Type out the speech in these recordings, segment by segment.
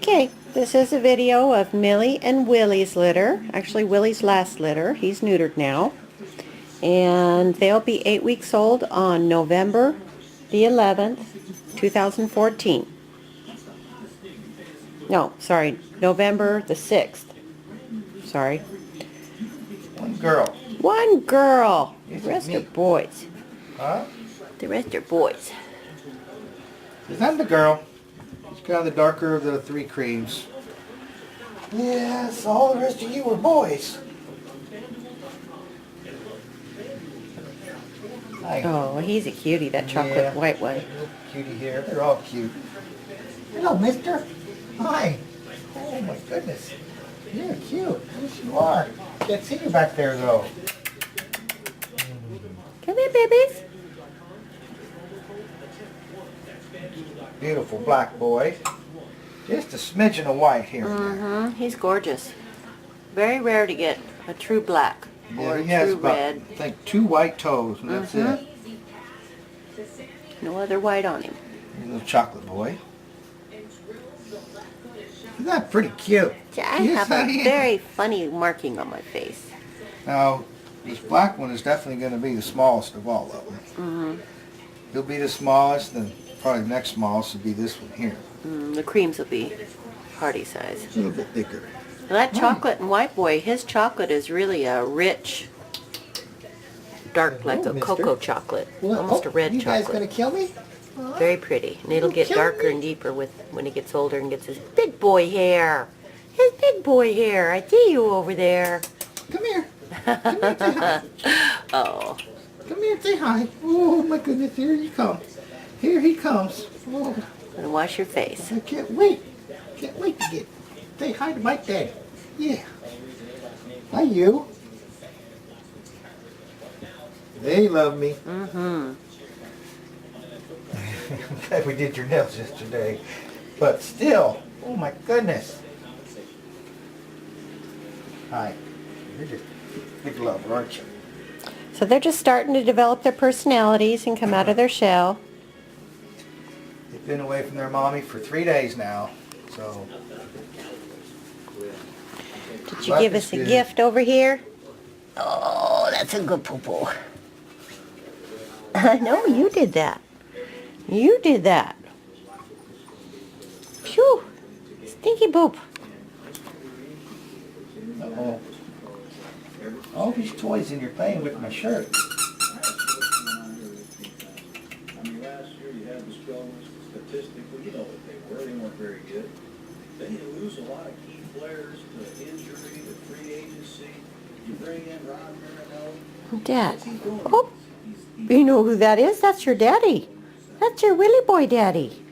Okay, this is a video of Millie and Willie's litter. Actually, Willie's last litter. He's neutered now. And they'll be 8 weeks old on November the 11th, 2014. No, sorry, November the 6th. Sorry. One girl. One girl. The This rest is are me. boys. Huh? The rest are boys. Is that the girl? She's kind of the darker of the three creams. Yes, all the rest of you are boys. Hi. Oh, he's a cutie, that chocolate white one. Little cutie here. They're all cute. Hello, mister. Hi. Oh my goodness. You're cute. Yes, you are. Can't see you back there though. Come here, babies. Beautiful black boy. Just a smidgen of white here. He's gorgeous. Very rare to get a true black or he a has true about, red. I think 2 white toes, and that's it. No other white on him. Here's a little chocolate boy. Isn't that pretty cute? I Yes, have I a am. very funny marking on my face. Now, this black one is definitely going to be the smallest of all of them. He'll be the smallest, and probably the next smallest will be this one here. The creams will be party size. A little bit thicker. Now that chocolate and white boy, his chocolate is really a rich, dark, like a mister. cocoa chocolate. Almost a red you guys chocolate. going to kill me? Very pretty. And it'll get Kill darker me. and deeper when he gets older and gets his big boy hair. His big boy hair. I see you over there. Come here. Come here and say hi. Oh. Come here and say hi. Oh my goodness, here he comes. Here he comes. Oh, And wash your face. I can't wait. Can't wait to say hi to my daddy. Yeah. Hi, you. They love me. I'm glad we did your nails yesterday. But still, oh my goodness. Hi. You're just a big lover, aren't you? So they're just starting to develop their personalities and come out of their shell. They've been away from their mommy for 3 days now, so. Did you give Life is us a good. gift over here? Oh, that's a good poo-poo. No, you did that. You did that. Phew. Stinky poop. Uh-oh. All these toys and you're playing with my shirt. I mean, last year you had the struggles statistically, you know what they were. They weren't very good. Then you lose a lot of key players to injury, to free agency. You bring in Ron Marinelli. Dad. Oh, you know who that is? That's your daddy. That's your Willie boy daddy.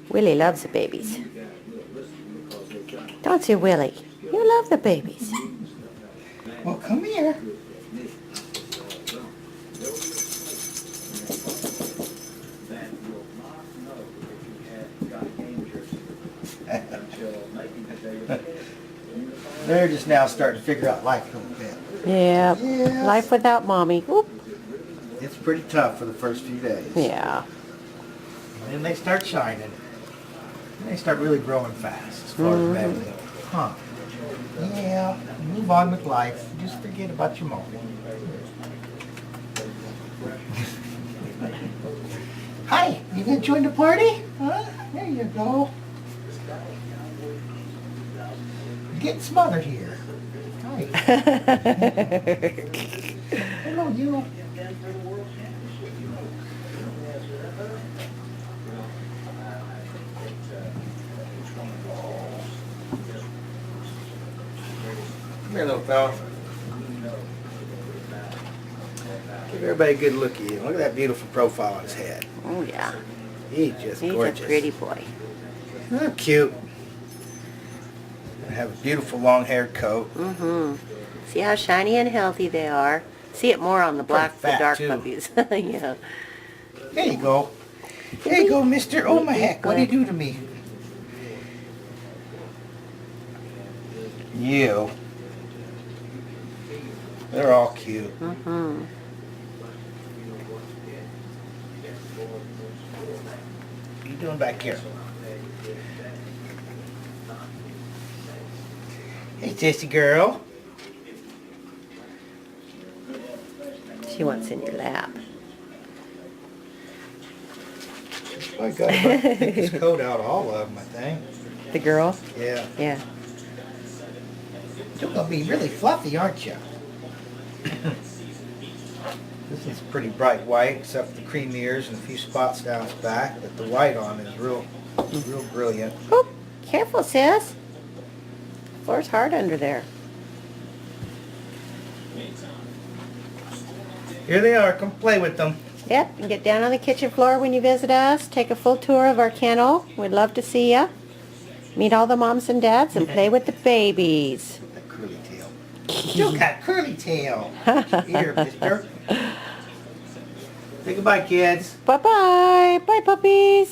Willie loves the babies. Don't you, Willie? You love the babies. Well, come here. That will not know if you had got a game jersey until maybe the day of the game. They're just now starting to figure out life a little bit. Yeah. Yes. Life without mommy. Oop. It's pretty tough for the first few days. Yeah. And then they start shining. And they start really growing fast as far as memory. Huh. Yeah. Move on with life. Just forget about your mommy. Hi. You gonna join the party? Huh? There you go. You're getting smothered here. Hi. Hello, you. Come here, little fella. Give everybody a good look at you. Look at that beautiful profile on his head. Oh, yeah. He's just He's gorgeous. a pretty boy. Oh, cute. They have a beautiful long-haired coat. See how shiny and healthy they are. See it more on the black, the fat, dark too. puppies. Yeah. There you go. There you go, mister. Oh, my heck. What'd he do to me? You. They're all cute. What are you doing back here? Hey, sissy girl. She wants in your lap. I got about the thickest coat out of all of them, I think. The girl? Yeah. Yeah. You're gonna be really fluffy, aren't you? This is pretty bright white, except for the cream ears and a few spots down its back. But the white on it is real brilliant. Oh, careful, sis. Floor's hard under there. Here they are. Come play with them. Yep, and get down on the kitchen floor when you visit us. Take a full tour of our kennel. We'd love to see ya. Meet all the moms and dads and play with the babies. That curly tail. Still got curly tail. Here, mister. Say goodbye, kids. Bye-bye. Bye, puppies.